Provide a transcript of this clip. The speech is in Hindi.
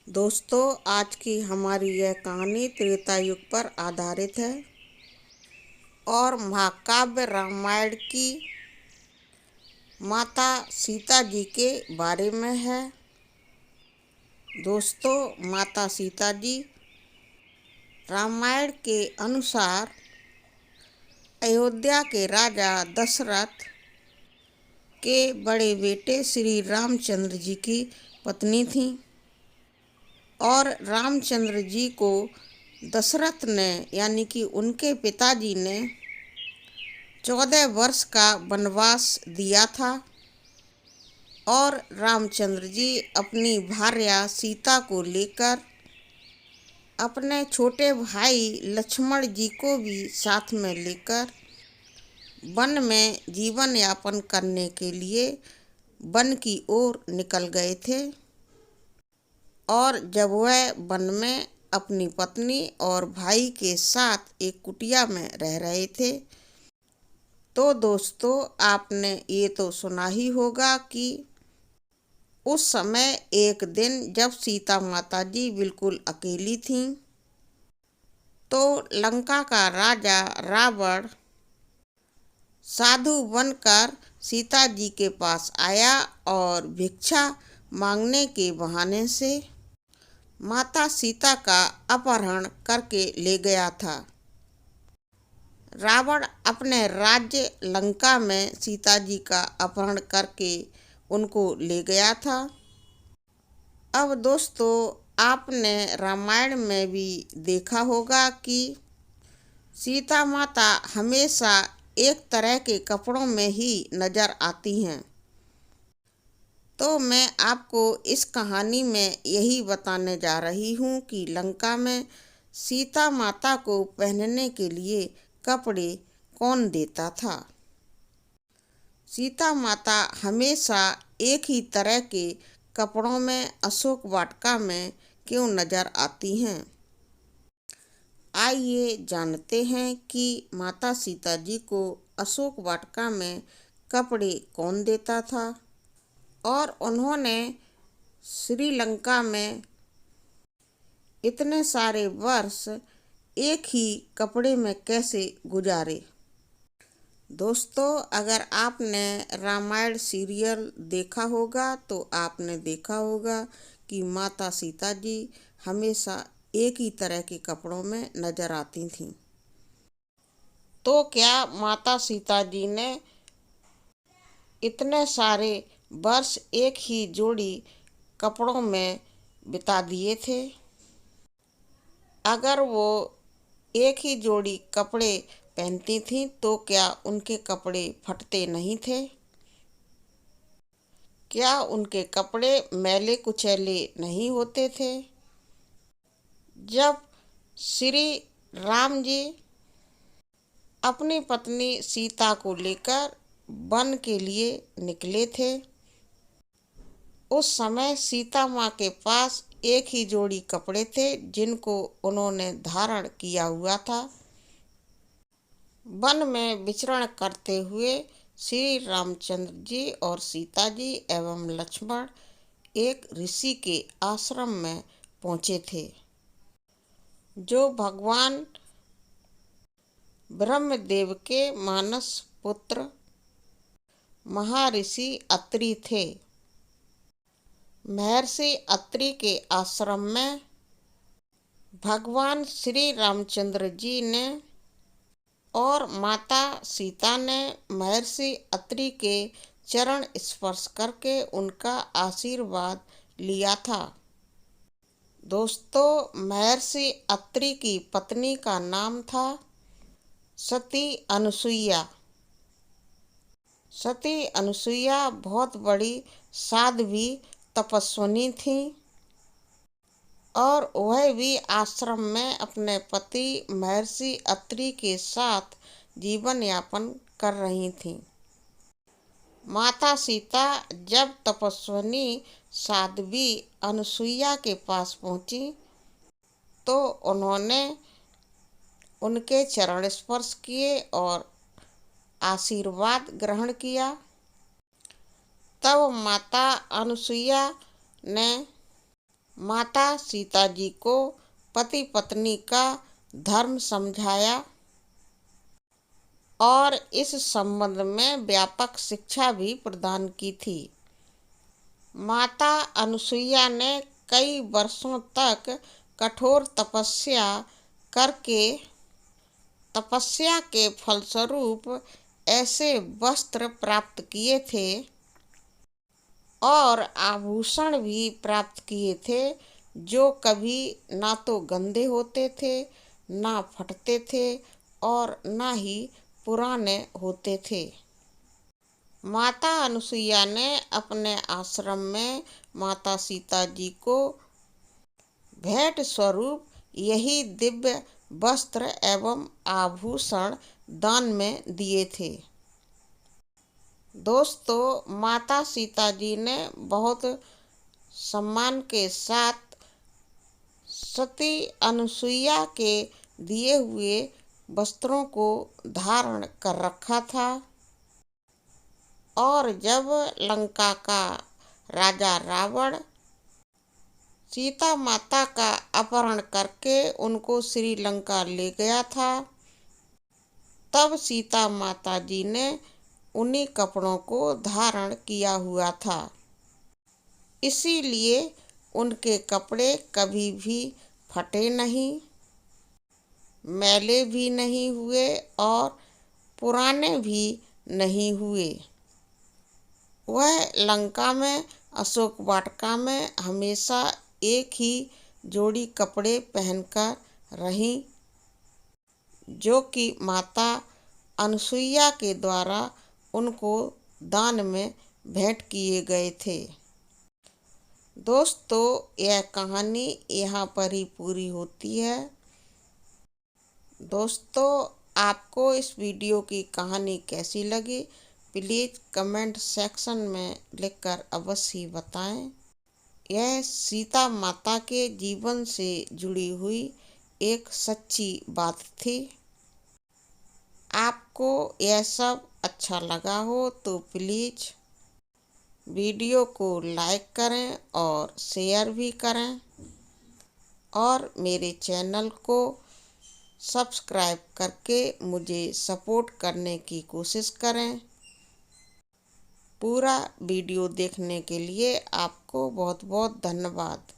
दोस्तों, आज की हमारी यह कहानी त्रेता युग पर आधारित है और महाकाव्य रामायण की माता सीता जी के बारे में है। दोस्तों, माता सीता जी रामायण के अनुसार अयोध्या के राजा दशरथ के बड़े बेटे श्री रामचंद्र जी की पत्नी थीं और रामचंद्र जी को दशरथ ने यानी कि उनके पिताजी ने 14 वर्ष का वनवास दिया था और रामचंद्र जी अपनी भार्या सीता को लेकर अपने छोटे भाई लक्ष्मण जी को भी साथ में लेकर वन में जीवन यापन करने के लिए वन की ओर निकल गए थे। और जब वह वन में अपनी पत्नी और भाई के साथ एक कुटिया में रह रहे थे तो दोस्तों, आपने ये तो सुना ही होगा कि उस समय एक दिन जब सीता माता जी बिल्कुल अकेली थीं तो लंका का राजा रावण साधु बनकर सीता जी के पास आया और भिक्षा मांगने के बहाने से माता सीता का अपहरण करके ले गया था। रावण अपने राज्य लंका में सीता जी का अपहरण करके उनको ले गया था। अब दोस्तों, आपने रामायण में भी देखा होगा कि सीता माता हमेशा एक तरह के कपड़ों में ही नजर आती हैं। तो मैं आपको इस कहानी में यही बताने जा रही हूँ कि लंका में सीता माता को पहनने के लिए कपड़े कौन देता था। सीता माता हमेशा एक ही तरह के कपड़ों में अशोक वाटिका में क्यों नजर आती हैं। आइए जानते हैं कि माता सीता जी को अशोक वाटिका में कपड़े कौन देता था और उन्होंने श्रीलंका में इतने सारे वर्ष एक ही कपड़े में कैसे गुजारे। दोस्तों, अगर आपने रामायण सीरियल देखा होगा तो आपने देखा होगा कि माता सीता जी हमेशा एक ही तरह के कपड़ों में नजर आती थीं। तो क्या माता सीता जी ने इतने सारे वर्ष एक ही जोड़ी कपड़ों में बिता दिए थे? अगर वो एक ही जोड़ी कपड़े पहनती थीं तो क्या उनके कपड़े फटते नहीं थे? क्या उनके कपड़े मैले कुचैले नहीं होते थे? जब श्री राम जी अपनी पत्नी सीता को लेकर वन के लिए निकले थे उस समय सीता माँ के पास एक ही जोड़ी कपड़े थे जिनको उन्होंने धारण किया हुआ था। वन में विचरण करते हुए श्री रामचंद्र जी और सीता जी एवं लक्ष्मण एक ऋषि के आश्रम में पहुँचे थे जो भगवान ब्रह्मदेव के मानस पुत्र महर्षि अत्रि थे। महर्षि अत्रि के आश्रम में भगवान श्री रामचंद्र जी ने और माता सीता ने महर्षि अत्रि के चरण स्पर्श करके उनका आशीर्वाद लिया था। दोस्तों, महर्षि अत्रि की पत्नी का नाम था सती अनुसुईया। सती अनुसुईया बहुत बड़ी साध्वी तपस्विनी थी और वह भी आश्रम में अपने पति महर्षि अत्रि के साथ जीवन यापन कर रही थीं। माता सीता जब तपस्विनी साध्वी अनुसुईया के पास पहुंची तो उन्होंने उनके चरण स्पर्श किए और आशीर्वाद ग्रहण किया। तब माता अनुसुईया ने माता सीता जी को पति पत्नी का धर्म समझाया और इस संबंध में व्यापक शिक्षा भी प्रदान की थी। माता अनुसुईया ने कई वर्षों तक कठोर तपस्या के फलस्वरूप ऐसे वस्त्र प्राप्त किए थे और आभूषण भी प्राप्त किए थे जो कभी ना तो गंदे होते थे, ना फटते थे और ना ही पुराने होते थे। माता अनुसुईया ने अपने आश्रम में माता सीता जी को भेंट स्वरूप यही दिव्य वस्त्र एवं आभूषण दान में दिए थे। दोस्तों, माता सीता जी ने बहुत सम्मान के साथ सती अनुसुईया के दिए हुए वस्त्रों को धारण कर रखा था और जब लंका का राजा रावण सीता माता का अपहरण करके उनको श्रीलंका ले गया था, तब सीता माता जी ने उन्हीं कपड़ों को धारण किया हुआ था। इसीलिए उनके कपड़े कभी भी फटे नहीं, मैले भी नहीं हुए और पुराने भी नहीं हुए। वह लंका में अशोक वाटिका में हमेशा एक ही जोड़ी कपड़े पहनकर रहीं, जो कि माता अनुसुईया के द्वारा उनको दान में भेंट किए गए थे। दोस्तों, यह कहानी यहाँ पर ही पूरी होती है। दोस्तों, आपको इस वीडियो की कहानी कैसी लगी, प्लीज़ कमेंट सेक्शन में लिखकर अवश्य बताएं। यह सीता माता के जीवन से जुड़ी हुई एक सच्ची बात थी। आपको यह सब अच्छा लगा हो तो प्लीज़ वीडियो को लाइक करें और शेयर भी करें और मेरे चैनल को सब्सक्राइब करके मुझे सपोर्ट करने की कोशिश करें। पूरा वीडियो देखने के लिए आपको बहुत बहुत धन्यवाद।